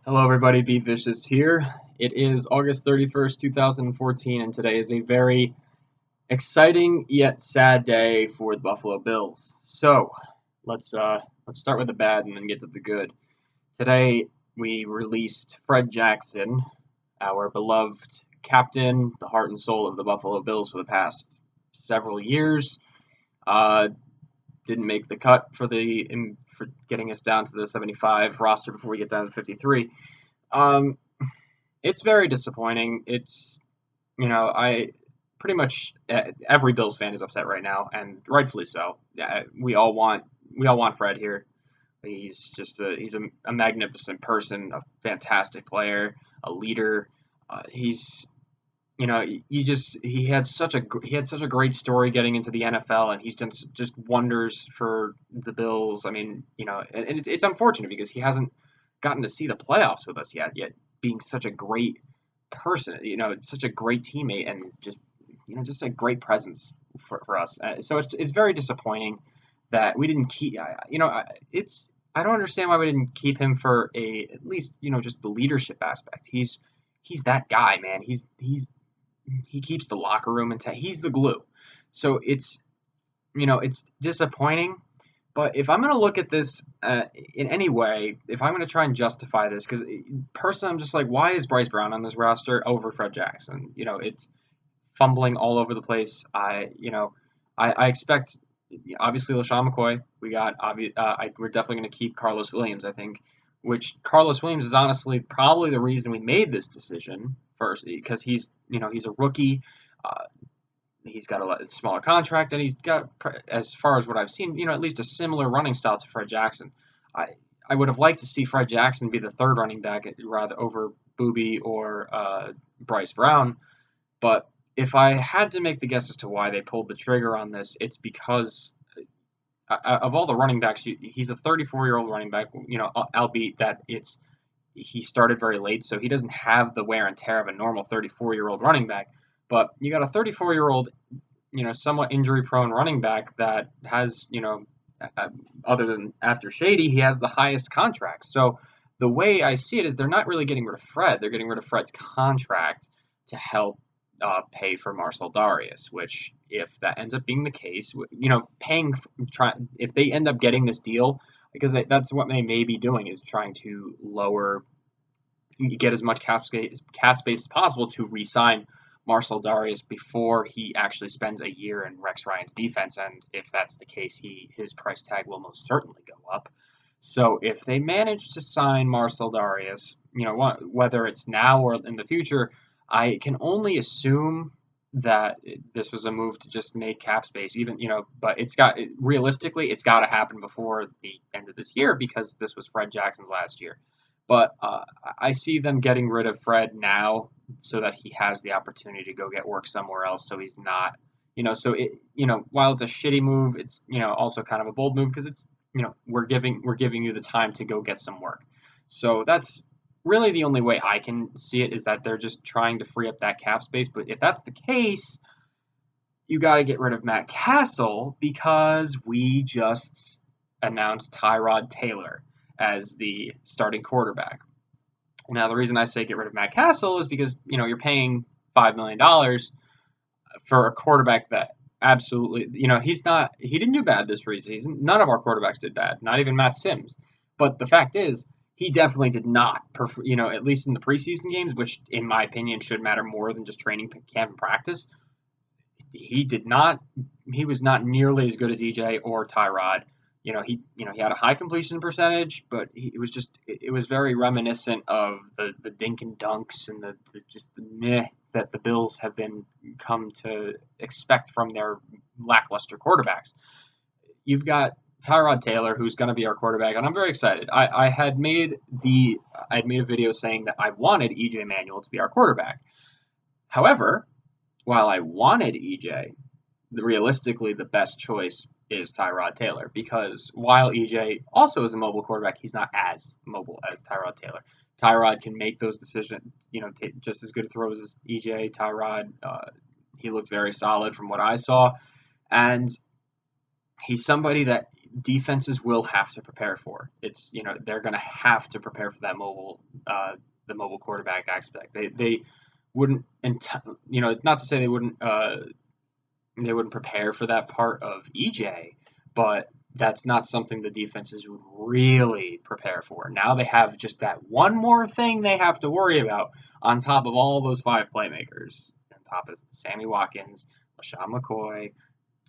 Hello, everybody. Be Vicious here. It is August 31st, 2014, and today is a very exciting yet sad day for the Buffalo Bills. So, let's start with the bad and then get to the good. Today, we released Fred Jackson, our beloved captain, the heart and soul of the Buffalo Bills for the past several years. Uh, didn't make the cut for getting us down to the 75 roster before we get down to 53. Um, it's very disappointing. I pretty much every Bills fan is upset right now, and rightfully so. Yeah, we all want Fred here. He's a magnificent person, a fantastic player, a leader. He's he had such a great story getting into the NFL, and he's done just wonders for the Bills. I mean, and it's unfortunate because he hasn't gotten to see the playoffs with us yet being such a great person, such a great teammate, and just a great presence for us. So it's very disappointing that we didn't keep. It's I don't understand why we didn't keep him for at least just the leadership aspect. He's that guy, man. He keeps the locker room intact. He's the glue. So it's disappointing. But if I'm going to look at this in any way, if I'm going to try and justify this, because personally I'm just like, why is Bryce Brown on this roster over Fred Jackson? It's fumbling all over the place. I expect obviously LaShawn McCoy. We're definitely going to keep Carlos Williams. I think, which Carlos Williams is honestly probably the reason we made this decision first because he's a rookie. Uh, he's got a smaller contract, and he's got, as far as what I've seen, at least a similar running style to Fred Jackson. I I would have liked to see Fred Jackson be the third running back rather over Booby or Bryce Brown, but if I had to make the guess as to why they pulled the trigger on this, it's because of all the running backs, he's a 34-year-old running back. Albeit that he started very late, so he doesn't have the wear and tear of a normal 34-year-old running back. But you got a 34-year-old, somewhat injury-prone running back that has, other than after Shady, he has the highest contract. So the way I see it is they're not really getting rid of Fred; they're getting rid of Fred's contract to help pay for Marcel Darius, which if that ends up being the case, if they end up getting this deal, because that's what they may be doing is trying to get as much cap space as possible to re-sign Marcel Darius before he actually spends a year in Rex Ryan's defense, and if that's the case, his price tag will most certainly go up. So if they manage to sign Marcel Darius, whether it's now or in the future, I can only assume that this was a move to just make cap space, but realistically, it's got to happen before the end of this year because this was Fred Jackson's last year. But I see them getting rid of Fred now so that he has the opportunity to go get work somewhere else. So he's not, while it's a shitty move, it's also kind of a bold move because it's we're giving you the time to go get some work. So that's really the only way I can see it is that they're just trying to free up that cap space. But if that's the case, you got to get rid of Matt Castle because we just announced Tyrod Taylor as the starting quarterback. Now, the reason I say get rid of Matt Castle is because, you're paying $5 million for a quarterback that absolutely, he didn't do bad this preseason. None of our quarterbacks did bad, not even Matt Sims. But the fact is, he definitely did not, at least in the preseason games, which in my opinion should matter more than just training camp and practice. He was not nearly as good as EJ or Tyrod. He had a high completion percentage, but it was very reminiscent of the dink and dunks and just the meh that the Bills have come to expect from their lackluster quarterbacks. You've got Tyrod Taylor, who's going to be our quarterback, and I'm very excited. I had made a video saying that I wanted EJ Manuel to be our quarterback. However, while I wanted EJ, realistically the best choice is Tyrod Taylor because while EJ also is a mobile quarterback, he's not as mobile as Tyrod Taylor. Tyrod can make those decisions, just as good throws as EJ. Tyrod, he looked very solid from what I saw, and he's somebody that defenses will have to prepare for. It's, they're going to have to prepare for that the mobile quarterback aspect. They wouldn't, not to say they wouldn't prepare for that part of EJ, but that's not something the defenses would really prepare for. Now they have just that one more thing they have to worry about on top of all those 5 playmakers. On top of Sammy Watkins, LaShawn McCoy,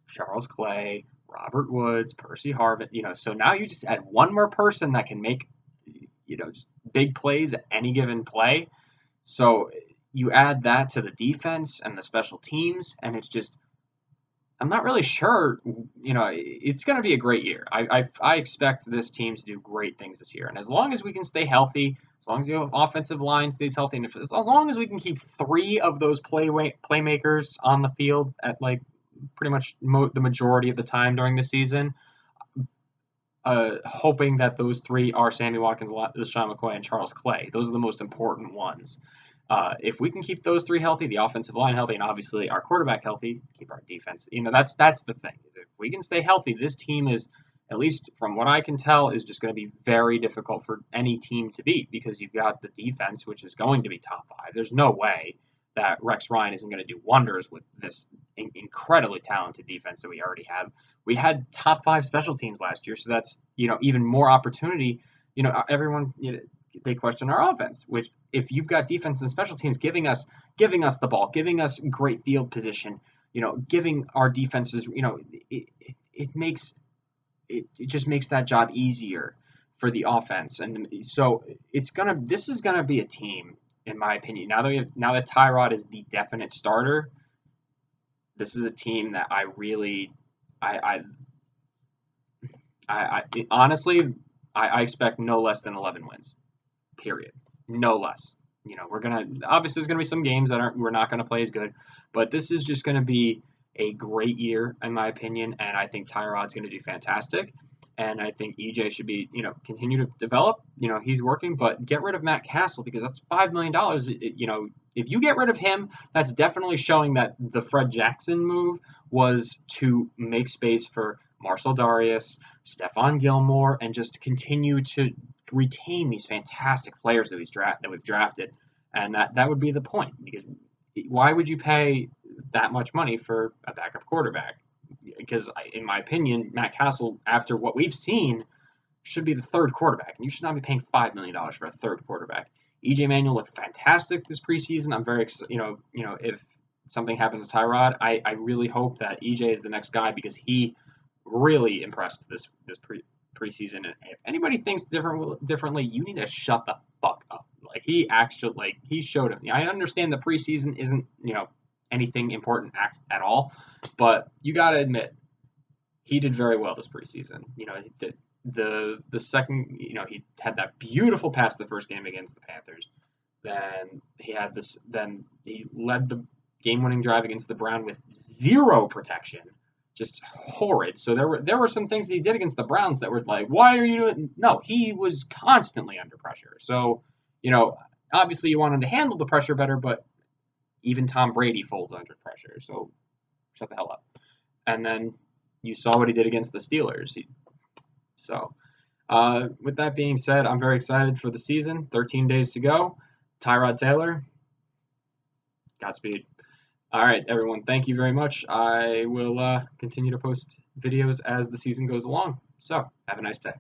Charles Clay, Robert Woods, Percy Harvin. So now you just add one more person that can make, just big plays at any given play. So you add that to the defense and the special teams, and it's just, I'm not really sure. It's going to be a great year. I expect this team to do great things this year, and as long as we can stay healthy, as long as the offensive line stays healthy, and as long as we can keep 3 of those playmakers on the field at like pretty much the majority of the time during the season, hoping that those 3 are Sammy Watkins, LaShawn McCoy, and Charles Clay. Those are the most important ones. If we can keep those 3 healthy, the offensive line healthy, and obviously our quarterback healthy, keep our defense. That's the thing. If we can stay healthy, this team is, at least from what I can tell, is just going to be very difficult for any team to beat, because you've got the defense, which is going to be top 5. There's no way that Rex Ryan isn't going to do wonders with this incredibly talented defense that we already have. We had top 5 special teams last year, so that's even more opportunity. Everyone they question our offense, which if you've got defense and special teams giving us the ball, giving us great field position, giving our defenses, it just makes that job easier for the offense. And so this is gonna be a team, in my opinion. Now that Tyrod is the definite starter, this is a team that I honestly expect no less than 11 wins. Period. No less. Obviously there's gonna be some games that we're not gonna play as good, but this is just gonna be a great year in my opinion, and I think Tyrod's gonna do fantastic, and I think EJ should be continue to develop. He's working, but get rid of Matt Castle, because that's $5 million. If you get rid of him, that's definitely showing that the Fred Jackson move was to make space for Marcel Darius, Stephon Gilmore, and just continue to retain these fantastic players that we've drafted, and that would be the point. Because why would you pay that much money for a backup quarterback? Because in my opinion, Matt Castle, after what we've seen, should be the 3rd quarterback, and you should not be paying $5 million for a 3rd quarterback. EJ Manuel looked fantastic this preseason. I'm very excited. If something happens to Tyrod, I really hope that EJ is the next guy, because he really impressed this preseason. And if anybody thinks differently, you need to shut the fuck up. Like, he showed it. I understand the preseason isn't anything important at all, but you got to admit he did very well this preseason. The second, he had that beautiful pass the first game against the Panthers. Then he led the game-winning drive against the Browns with 0 protection. Just horrid. So there were some things that he did against the Browns that were like, why are you doing? No, he was constantly under pressure. So, obviously you want him to handle the pressure better, but even Tom Brady folds under pressure. So shut the hell up. And then you saw what he did against the Steelers. With that being said, I'm very excited for the season. 13 days to go. Tyrod Taylor, Godspeed. All right, everyone, thank you very much. I will continue to post videos as the season goes along. So have a nice day.